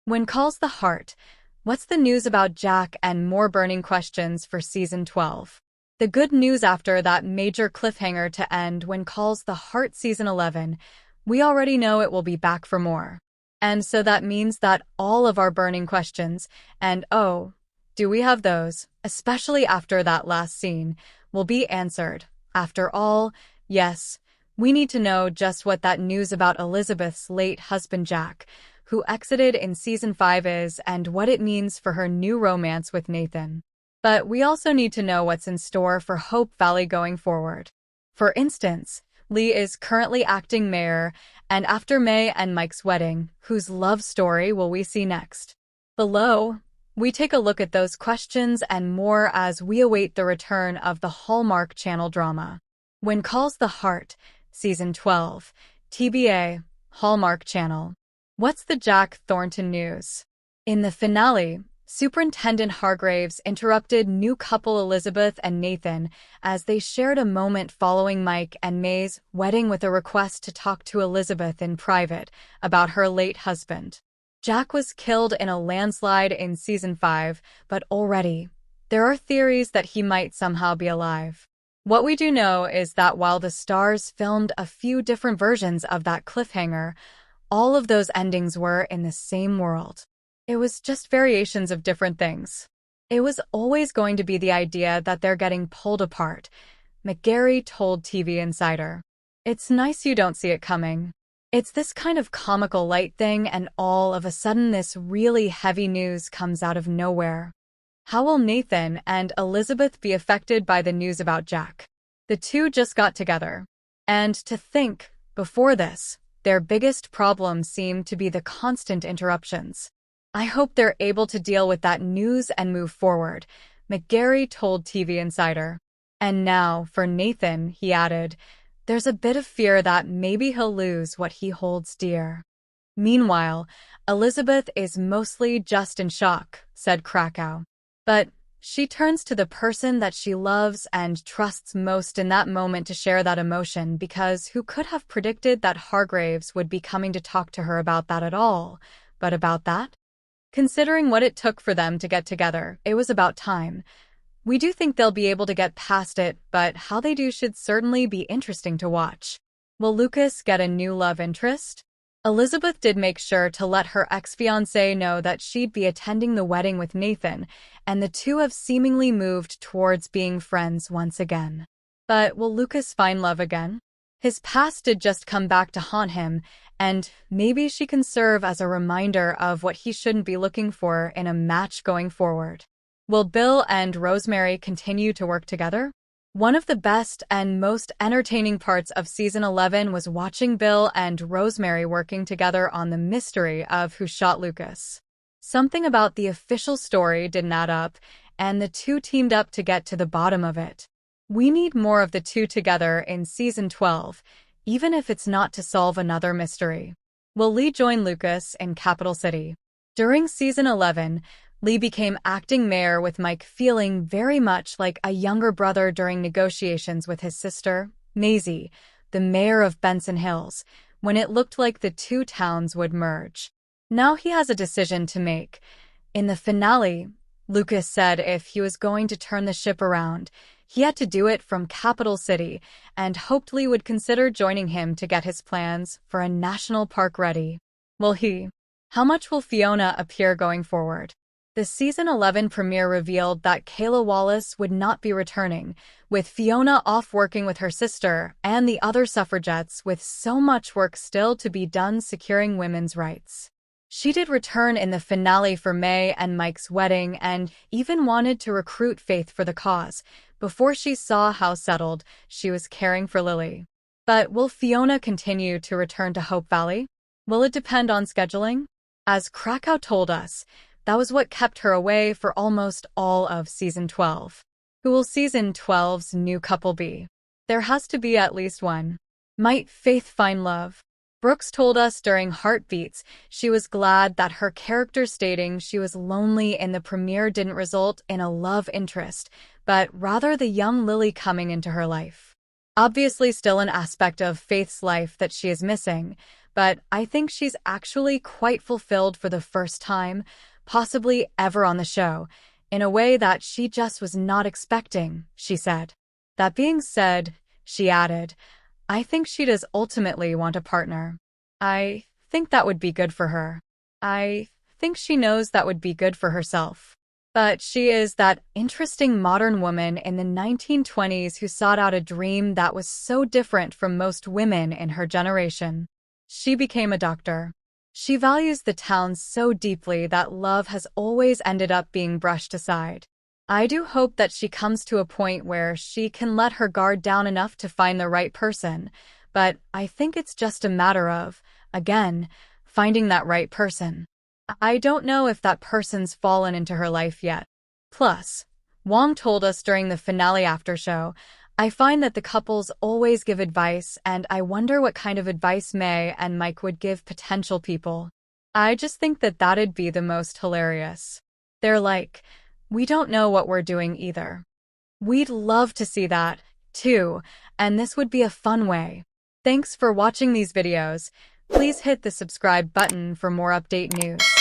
When Calls the Heart, what's the news about Jack and more burning questions for Season 12? The good news after that major cliffhanger to end When Calls the Heart Season 11, we already know it will be back for more. And so that means that all of our burning questions, and oh, do we have those, especially after that last scene, will be answered. After all, yes, we need to know just what that news about Elizabeth's late husband Jack, who exited in Season 5 is and what it means for her new romance with Nathan. But we also need to know what's in store for Hope Valley going forward. For instance, Lee is currently acting mayor, and after May and Mike's wedding, whose love story will we see next? Below, we take a look at those questions and more as we await the return of the Hallmark Channel drama. When Calls the Heart, Season 12, TBA, Hallmark Channel. What's the Jack Thornton news? In the finale, Superintendent Hargreaves interrupted new couple Elizabeth and Nathan as they shared a moment following Mike and May's wedding with a request to talk to Elizabeth in private about her late husband. Jack was killed in a landslide in Season 5, but already, there are theories that he might somehow be alive. What we do know is that while the stars filmed a few different versions of that cliffhanger, all of those endings were in the same world. It was just variations of different things. It was always going to be the idea that they're getting pulled apart, McGarry told TV Insider. It's nice you don't see it coming. It's this kind of comical light thing, and all of a sudden this really heavy news comes out of nowhere. How will Nathan and Elizabeth be affected by the news about Jack? The two just got together. And to think, before this, their biggest problem seemed to be the constant interruptions. I hope they're able to deal with that news and move forward, McGarry told TV Insider. And now, for Nathan, he added, there's a bit of fear that maybe he'll lose what he holds dear. Meanwhile, Elizabeth is mostly just in shock, said Krakow. But she turns to the person that she loves and trusts most in that moment to share that emotion, because who could have predicted that Hargreaves would be coming to talk to her about that at all? But about that? Considering what it took for them to get together, it was about time. We do think they'll be able to get past it, but how they do should certainly be interesting to watch. Will Lucas get a new love interest? Elizabeth did make sure to let her ex-fiancé know that she'd be attending the wedding with Nathan, and the two have seemingly moved towards being friends once again. But will Lucas find love again? His past did just come back to haunt him, and maybe she can serve as a reminder of what he shouldn't be looking for in a match going forward. Will Bill and Rosemary continue to work together? One of the best and most entertaining parts of Season 11 was watching Bill and Rosemary working together on the mystery of who shot Lucas. Something about the official story didn't add up, and the two teamed up to get to the bottom of it. We need more of the two together in Season 12, even if it's not to solve another mystery. Will Lee join Lucas in Capital City? During Season 11, Lee became acting mayor, with Mike feeling very much like a younger brother during negotiations with his sister, Maisie, the mayor of Benson Hills, when it looked like the two towns would merge. Now he has a decision to make. In the finale, Lucas said if he was going to turn the ship around, he had to do it from Capital City, and hoped Lee would consider joining him to get his plans for a national park ready. Will he? How much will Fiona appear going forward? The Season 11 premiere revealed that Kayla Wallace would not be returning, with Fiona off working with her sister and the other suffragettes, with so much work still to be done securing women's rights. She did return in the finale for May and Mike's wedding, and even wanted to recruit Faith for the cause, before she saw how settled she was caring for Lily. But will Fiona continue to return to Hope Valley? Will it depend on scheduling? As Krakow told us, that was what kept her away for almost all of Season 12. Who will Season 12's new couple be? There has to be at least one. Might Faith find love? Brooks told us during Heartbeats she was glad that her character stating she was lonely in the premiere didn't result in a love interest, but rather the young Lily coming into her life. Obviously still an aspect of Faith's life that she is missing, but I think she's actually quite fulfilled for the first time, possibly ever on the show, in a way that she just was not expecting, she said. That being said, she added, I think she does ultimately want a partner. I think that would be good for her. I think she knows that would be good for herself. But she is that interesting modern woman in the 1920s who sought out a dream that was so different from most women in her generation. She became a doctor. She values the town so deeply that love has always ended up being brushed aside. I do hope that she comes to a point where she can let her guard down enough to find the right person, but I think it's just a matter of, again, finding that right person. I don't know if that person's fallen into her life yet. Plus, Wong told us during the finale after show, I find that the couples always give advice, and I wonder what kind of advice May and Mike would give potential people. I just think that that'd be the most hilarious. They're like, we don't know what we're doing either. We'd love to see that, too, and this would be a fun way. Thanks for watching these videos. Please hit the subscribe button for more update news.